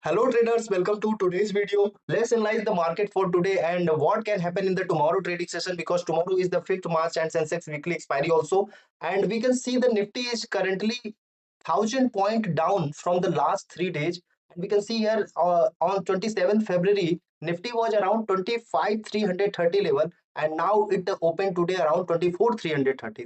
Hello traders, welcome to today's video. Let's analyze the market for today and what can happen in the tomorrow trading session because tomorrow is the 5th March and Sensex weekly expiry also. And we can see the Nifty is currently 1,000 point down from the last 3 days. And we can see here on 27th February, Nifty was around 25,330 level and now it opened today around 24,330.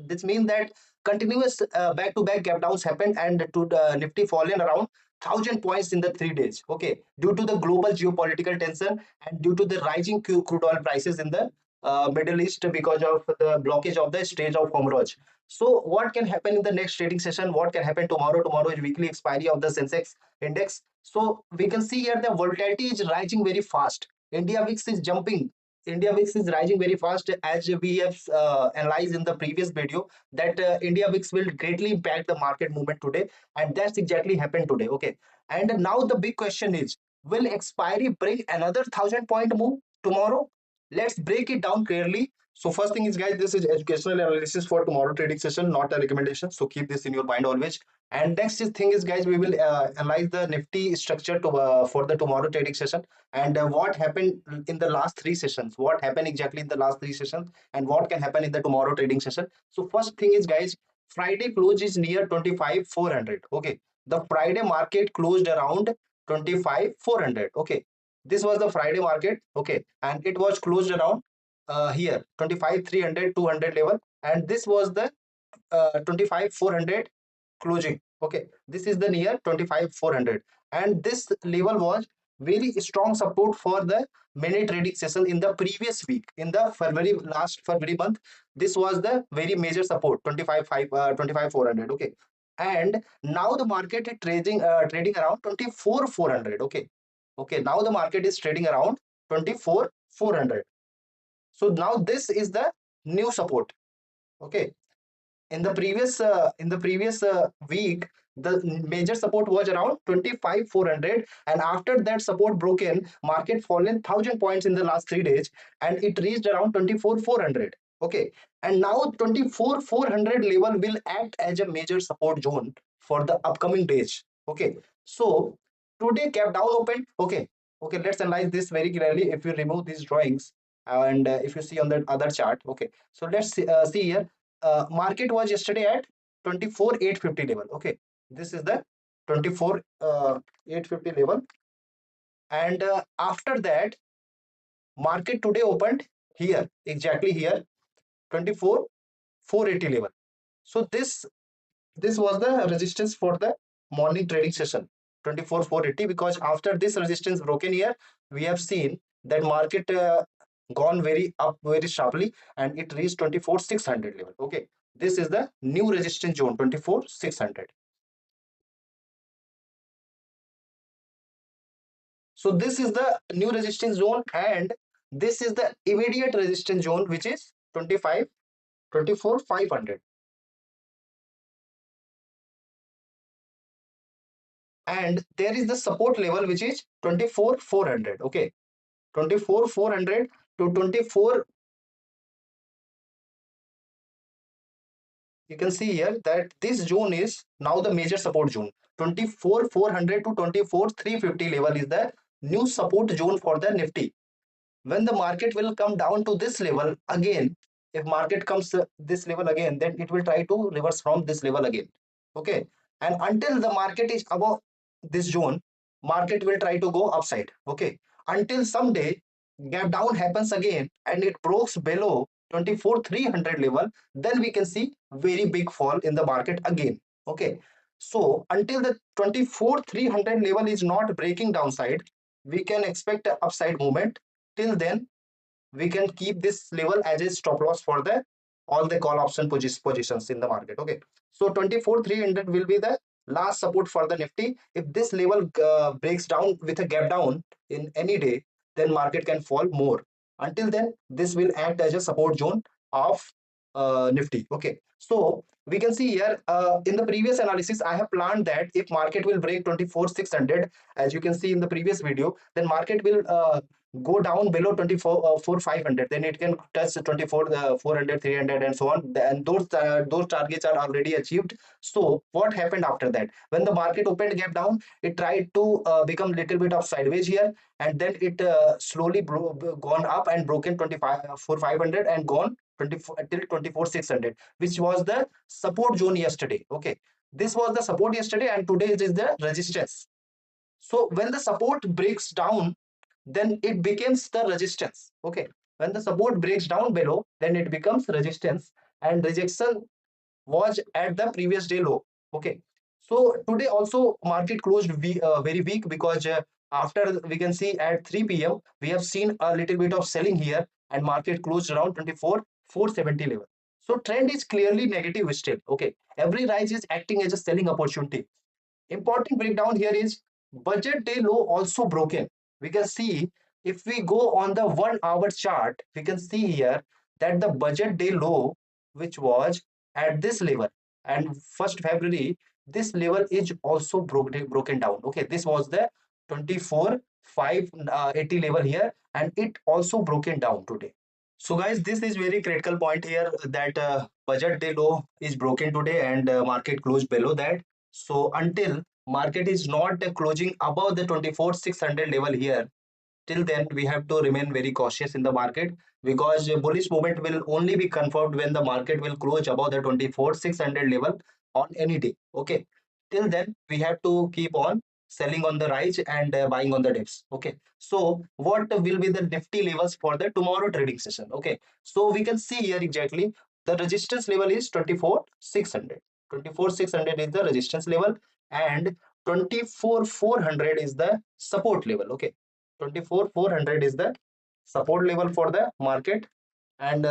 This means that continuous back-to-back gap downs happened and to the Nifty fallen around 1,000 points in the 3 days. Okay, due to the global geopolitical tension and due to the rising crude oil prices in the Middle East because of the blockage of the Strait of Hormuz. So, what can happen in the next trading session? What can happen tomorrow? Tomorrow is weekly expiry of the Sensex index. So, we can see here the volatility is rising very fast. India VIX is jumping. India VIX is rising very fast as we have analyzed in the previous video that India VIX will greatly impact the market movement today, and that's exactly happened today. Okay, and now the big question is, will expiry bring another 1,000 point move tomorrow? Let's break it down clearly. So first thing is, guys, this is educational analysis for tomorrow trading session, not a recommendation, so keep this in your mind always. And thing is, guys, we will analyze the Nifty structure for the tomorrow trading session and what happened in the last three sessions, what happened exactly in the last three sessions, and what can happen in the tomorrow trading session. So first thing is, guys, Friday close is near 25,400. Okay, the Friday market closed around 25,400. Okay, this was the Friday market. Okay, and it was closed around here 25,300 200 level, and this was the 25,400 closing. Okay, this is the near 25,400, and this level was very strong support for the many trading session in the previous week in the February, last February month. This was the very major support 25,400. Okay, and now the market is trading around 24,400. Okay, okay, now the market is trading around 24,400. So now this is the new support. Okay, in the previous week, the major support was around 25,400, and after that support broken, market fallen 1,000 points in the last 3 days, and it reached around 24,400. Okay, and now 24,400 level will act as a major support zone for the upcoming days. Okay, so today cap down open. Okay, okay, let's analyze this very clearly. If you remove these drawings and if you see on the other chart. Okay, so let's see here. Market was yesterday at 24,850 level. Okay, this is the 24,850 level, and after that, market today opened here, exactly here, 24,480 level. So this was the resistance for the morning trading session, 24,480, because after this resistance broken here, we have seen that market gone very up very sharply, and it reached 24,600 level. Okay, this is the new resistance zone, 24,600. So this is the new resistance zone, and this is the immediate resistance zone, which is 24,500. And there is the support level, which is 24,400. Okay, 24,400 to 24. You can see here that this zone is now the major support zone. 24,400 to 24,350 level is the new support zone for the Nifty. When the market will come down to this level again, if market comes this level again, then it will try to reverse from this level again. Okay, and until the market is above this zone, market will try to go upside. Okay, until someday gap down happens again and it breaks below 24,300 level, then we can see very big fall in the market again. Okay, so until the 24,300 level is not breaking downside, we can expect an upside movement. Till then, we can keep this level as a stop loss for the all the call option positions in the market. Okay, so 24,300 will be the last support for the Nifty. If this level breaks down with a gap down in any day, then market can fall more. Until then, this will act as a support zone of Nifty. Okay, so we can see here in the previous analysis, I have planned that if market will break 24,600, as you can see in the previous video, then market will go down below 24 500, then it can touch 24 400 300 and so on, and those targets are already achieved. So what happened after that? When the market opened gap down, it tried to become little bit of sideways here, and then it slowly gone up and broken 25 4 500 and gone 24 till 24 600, which was the support zone yesterday. Okay, this was the support yesterday, and today it is the resistance. So when the support breaks down, then it becomes the resistance. Okay, when the support breaks down below, then it becomes resistance, and rejection was at the previous day low. Okay, so today also market closed very weak, because after we can see at 3 p.m. we have seen a little bit of selling here, and market closed around 24 470 level. So trend is clearly negative still. Okay, every rise is acting as a selling opportunity. Important breakdown here is budget day low also broken. We can see, if we go on the 1 hour chart, we can see here that the budget day low, which was at this level, and 1st February, this level is also broken down. Okay, this was the 24 580 level here, and it also broken down today. So guys, this is very critical point here, that budget day low is broken today, and market closed below that. So until market is not closing above the 24 600 level here, till then we have to remain very cautious in the market, because bullish movement will only be confirmed when the market will close above the 24 600 level on any day. Okay, till then we have to keep on selling on the rise and buying on the dips. Okay, so what will be the nifty levels for the tomorrow trading session? Okay, so we can see here exactly the resistance level is 24 600. 24 600 is the resistance level, and 24 400 is the support level. Okay, 24 400 is the support level for the market, and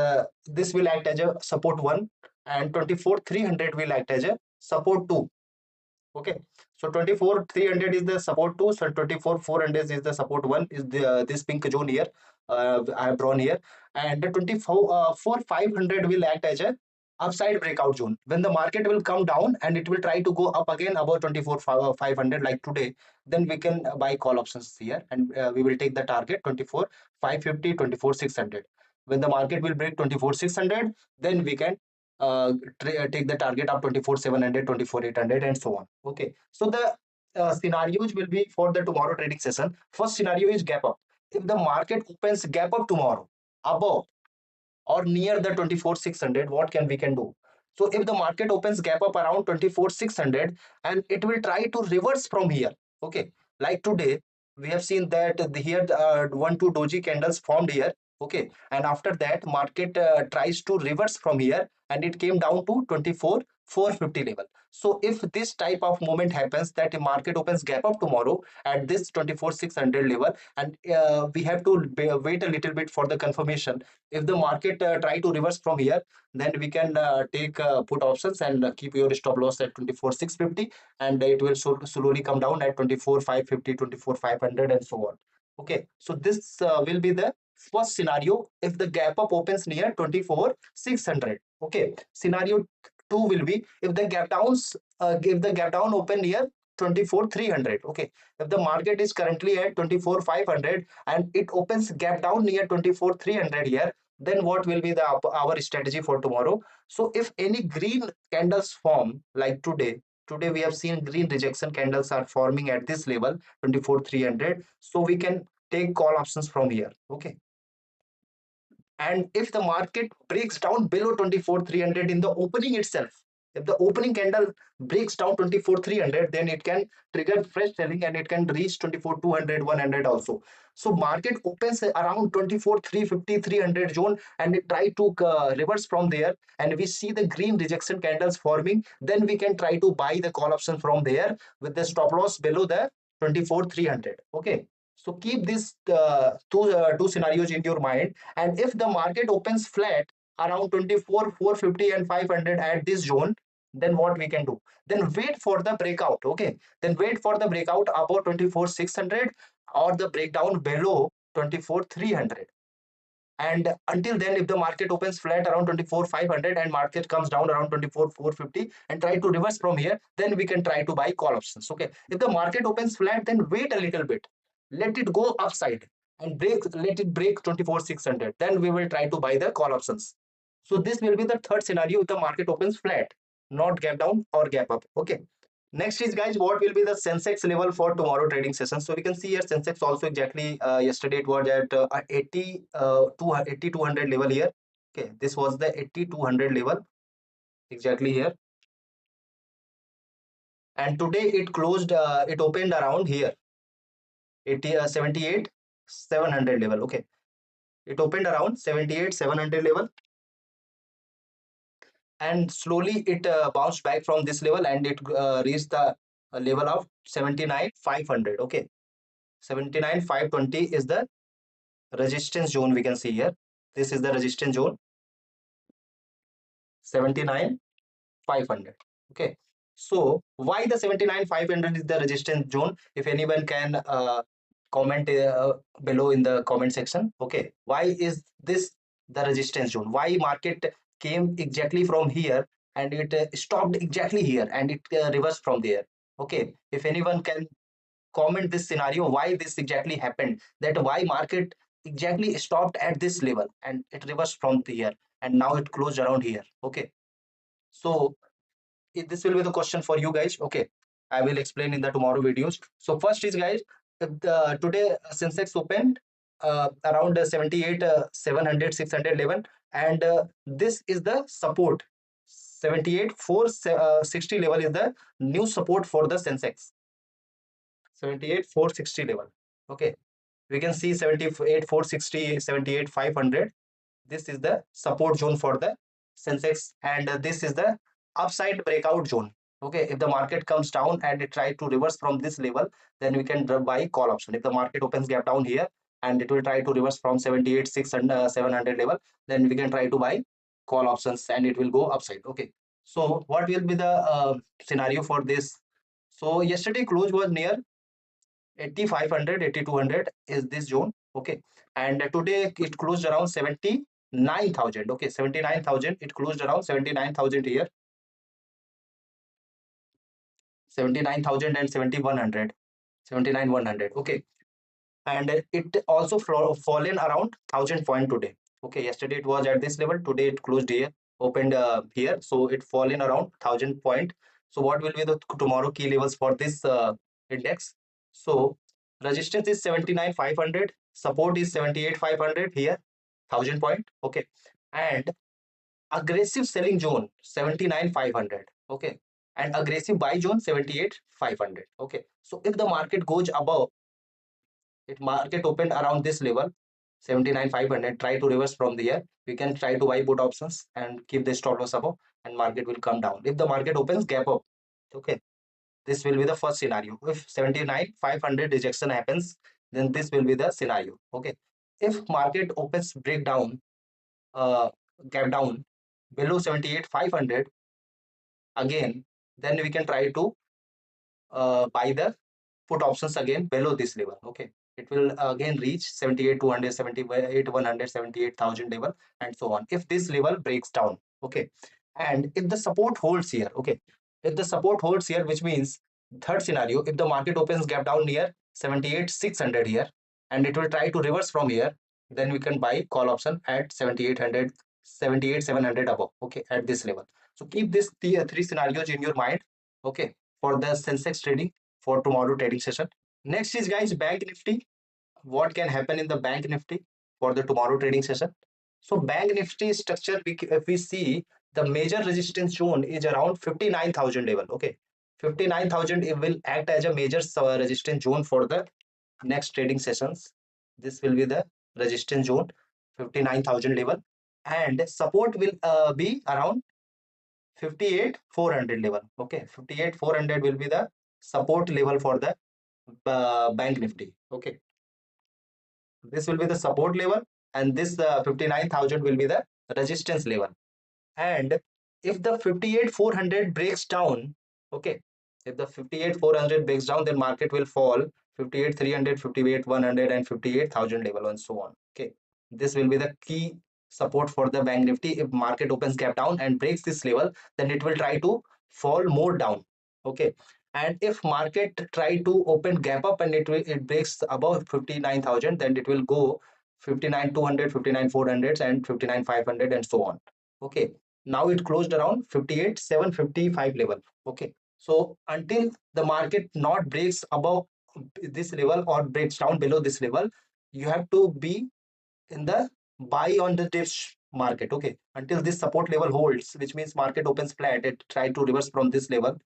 this will act as a support 1, and 24 300 will act as a support 2. Okay, so 24 300 is the support 2, so 24 400 is the support 1, is the this pink zone here, I have drawn here, and the 24 4 500 will act as a upside breakout zone. When the market will come down and it will try to go up again above 24 500 like today, then we can buy call options here, and we will take the target 24 550 24 600. When the market will break 24 600, then we can take the target of 24 700 24 800 and so on. Okay, so the scenarios will be for the tomorrow trading session. First scenario is gap up. If the market opens gap up tomorrow above or near the 24 600, what can we can do? So if the market opens gap up around 24 600, and it will try to reverse from here. Okay, like today we have seen that here one two doji candles formed here. Okay, and after that market tries to reverse from here, and it came down to 24 450 level. So if this type of movement happens, that the market opens gap up tomorrow at this 24 600 level, and we have to wait a little bit for the confirmation. If the market try to reverse from here, then we can take put options and keep your stop loss at 24 650, and it will slowly come down at 24 550 24 500 and so on. Okay, so this will be the first scenario if the gap up opens near 24 600. Okay, scenario 2 will be if the gap downs if the gap down open near 24 300. Okay, if the market is currently at 24 500 and it opens gap down near 24 300 here, then what will be the our strategy for tomorrow? So if any green candles form like today we have seen green rejection candles are forming at this level 24 300, so we can take call options from here. Okay, and if the market breaks down below 24 300 in the opening itself, if the opening candle breaks down 24 300, then it can trigger fresh selling, and it can reach 24 200 100 also. So market opens around 24 350 300 zone, and it try to reverse from there, and we see the green rejection candles forming, then we can try to buy the call option from there with the stop loss below the 24 300. Okay, so keep these two scenarios in your mind. And if the market opens flat around 24 450 and 500 at this zone, then what we can do? Then wait for the breakout. Okay, then wait for the breakout above 24 600 or the breakdown below 24 300. And until then, if the market opens flat around 24 500 and market comes down around 24 450 and try to reverse from here, then we can try to buy call options. Okay, if the market opens flat, then wait a little bit, let it go upside. and let it break 24,600, then we will try to buy the call options. So this will be the third scenario if the market opens flat, not gap down or gap up. Okay. Next is, guys, what will be the Sensex level for tomorrow trading session? So we can see here Sensex also exactly yesterday it was at 8200 level here. Okay, this was the 8200 level exactly here, and today it closed. It opened around here 78 700 level. Okay, it opened around 78 700 level, and slowly it bounced back from this level, and it reached the level of 79 500. Okay, 79 520 is the resistance zone we can see here. This is the resistance zone, 79 500. Okay, so why the 79 500 is the resistance zone? If anyone can comment below in the comment section. Okay, why is this the resistance zone? Why market came exactly from here and it stopped exactly here and it reversed from there? Okay, if anyone can comment this scenario, why this exactly happened, that why market exactly stopped at this level and it reversed from here and now it closed around here. Okay, so this will be the question for you guys. Okay, I will explain in the tomorrow videos. So first is, guys, today Sensex opened around 78 700 611, and this is the support. 78 460 level is the new support for the Sensex. 78 460 level. Okay, we can see 78 460, 78 500. This is the support zone for the Sensex, and this is the upside breakout zone. Okay, if the market comes down and it try to reverse from this level, then we can buy call option. If the market opens gap down here and it will try to reverse from 78 600 700 level, then we can try to buy call options and it will go upside. Okay, so what will be the scenario for this? So yesterday close was near 8500, 8200 is this zone. Okay, and today it closed around 79,000. Okay, 79,000, it closed around 79,000 here, 79,000 and 7100, 79,100. Okay, and it also fallen around 1000 point today. Okay, yesterday it was at this level, today it closed here, opened here, so it fallen around 1000 point. So what will be the tomorrow key levels for this index? So resistance is 79 500, support is 78 500 here, 1000 point. Okay, and aggressive selling zone 79 500. Okay, and aggressive buy zone 78 500. Okay, so if the market goes above, it market opened around this level 79 500, try to reverse from there, we can try to buy put options and keep the stop loss above, and market will come down if the market opens gap up. Okay, this will be the first scenario. If 79 500 rejection happens, then this will be the scenario. Okay, if market opens breakdown, uh gap down below 78 500 again, then we can try to buy the put options again below this level. Okay, it will again reach 78 200, 78 100, 78,000 level, and so on if this level breaks down. Okay, and if the support holds here. Okay, if the support holds here, which means third scenario, if the market opens gap down near 78 600 here and it will try to reverse from here, then we can buy call option at 7800, 78 700 above. Okay, at this level. So keep this three scenarios in your mind. Okay, for the Sensex trading for tomorrow trading session. Next is, guys, Bank Nifty. What can happen in the Bank Nifty for the tomorrow trading session? So Bank Nifty structure, if we see, the major resistance zone is around 59,000 level. Okay, 59,000, it will act as a major resistance zone for the next trading sessions. This will be the resistance zone, 59,000 level, and support will be around 58 400 level. Okay, 58 400 will be the support level for the Bank Nifty. Okay, this will be the support level, and this 59,000 will be the resistance level. And if the 58 400 breaks down, okay, if the 58 400 breaks down, then market will fall 58 300, 58 100, and 58,000 level, and so on. Okay, this will be the key support for the Bank Nifty. If market opens gap down and breaks this level, then it will try to fall more down. Okay, And if market try to open gap up and it breaks above 59,000, then it will go 59,200, 59,400, and 59,500 and so on. Okay. Now it closed around 58,755 level. Okay. So until the market not breaks above this level or breaks down below this level, you have to be in the buy on the dips market. Okay, until this support level holds, which means market opens flat, it try to reverse from this level,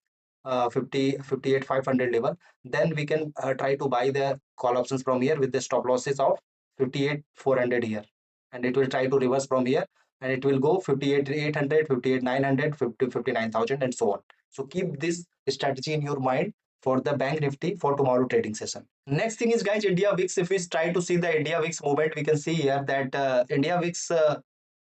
50 58,500 level, then we can try to buy the call options from here with the stop losses of 58,400 here, and it will try to reverse from here, and it will go 58,800, 58,900, 59,000 and so on. So keep this strategy in your mind for the bank nifty for tomorrow trading session. Next thing is, guys, India VIX. If we try to see the India VIX movement, we can see here that India VIX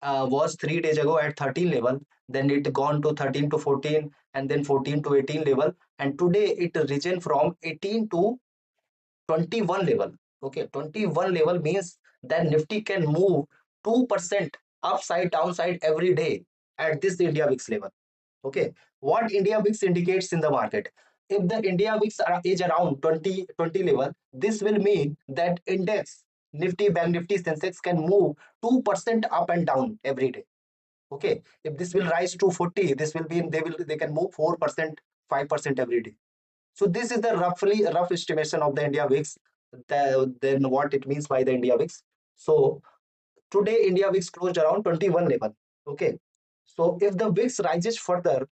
was 3 days ago at 13 level, then it gone to 13 to 14, and then 14 to 18 level, and today it risen from 18 to 21 level. Okay, 21 level means that Nifty can move 2% upside downside every day at this India VIX level. Okay, what India VIX indicates in the market? If the India VIX is around 20 level, this will mean that index Nifty, Bank Nifty, Sensex can move 2% up and down every day. Okay, if this will rise to 40, this will be they can move 4%, 5% every day. So this is the roughly rough estimation of the India VIX. Then what it means by the India VIX. So today India VIX closed around 21 level. Okay, so if the VIX rises further,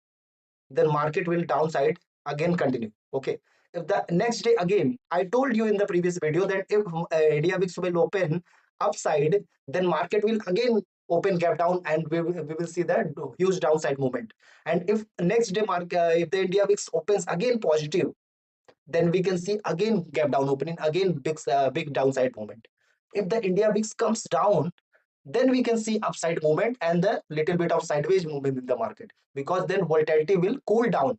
then market will downside again continue. Okay, if the next day again, I told you in the previous video that if India VIX will open upside, then market will again open gap down, and we will see that huge downside movement. And if next day if the India VIX opens again positive, then we can see again gap down opening, again big downside movement. If the India VIX comes down, then we can see upside movement and the little bit of sideways movement in the market, because then volatility will cool down.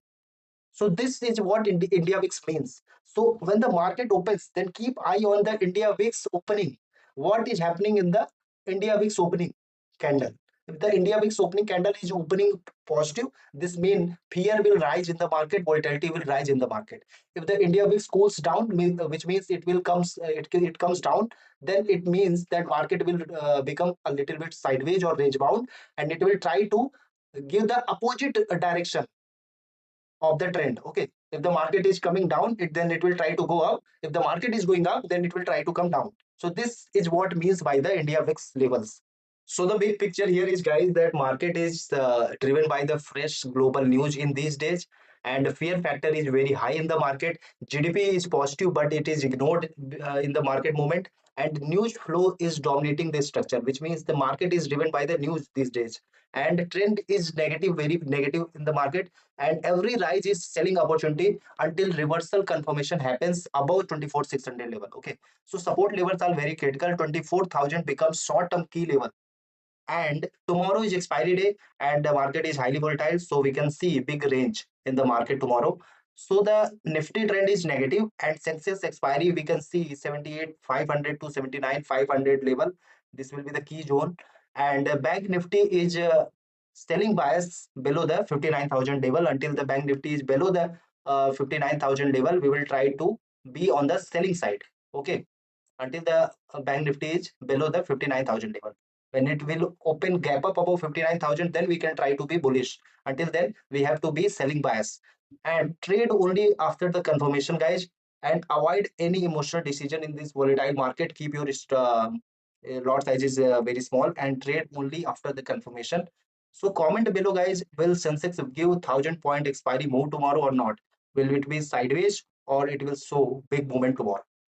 So this is what India VIX means. So when the market opens, then keep eye on the India VIX opening. What is happening in the India VIX opening candle? If the India VIX opening candle is opening positive, this means fear will rise in the market, volatility will rise in the market. If the India VIX cools down, which means it comes down, then it means that market will become a little bit sideways or range bound, and it will try to give the opposite direction of the trend. Okay, if the market is coming down, then it will try to go up. If the market is going up, then it will try to come down. So this is what means by the India VIX levels. So the big picture here is, guys, that market is driven by the fresh global news in these days, and the fear factor is very high in the market. GDP is positive, but it is ignored in the market movement, and news flow is dominating the structure, which means the market is driven by the news these days, and trend is negative, very negative in the market, and every rise is selling opportunity until reversal confirmation happens above 24,600 level. Okay, so support levels are very critical. 24,000 becomes short term key level, and tomorrow is expiry day, and the market is highly volatile, so we can see big range in the market tomorrow. So the Nifty trend is negative, and Sensex expiry we can see 78,500 to 79,500 level. This will be the key zone, and bank Nifty is selling bias below the 59,000 level. Until the bank Nifty is below the 59,000 level, we will try to be on the selling side. Okay, until the bank Nifty is below the 59,000 level. When it will open gap up above 59,000, then we can try to be bullish. Until then, we have to be selling bias and trade only after the confirmation, guys. And avoid any emotional decision in this volatile market. Keep your lot size is very small, and trade only after the confirmation. So comment below, guys. Will Sensex give 1,000 point expiry move tomorrow or not? Will it be sideways, or it will show big movement tomorrow?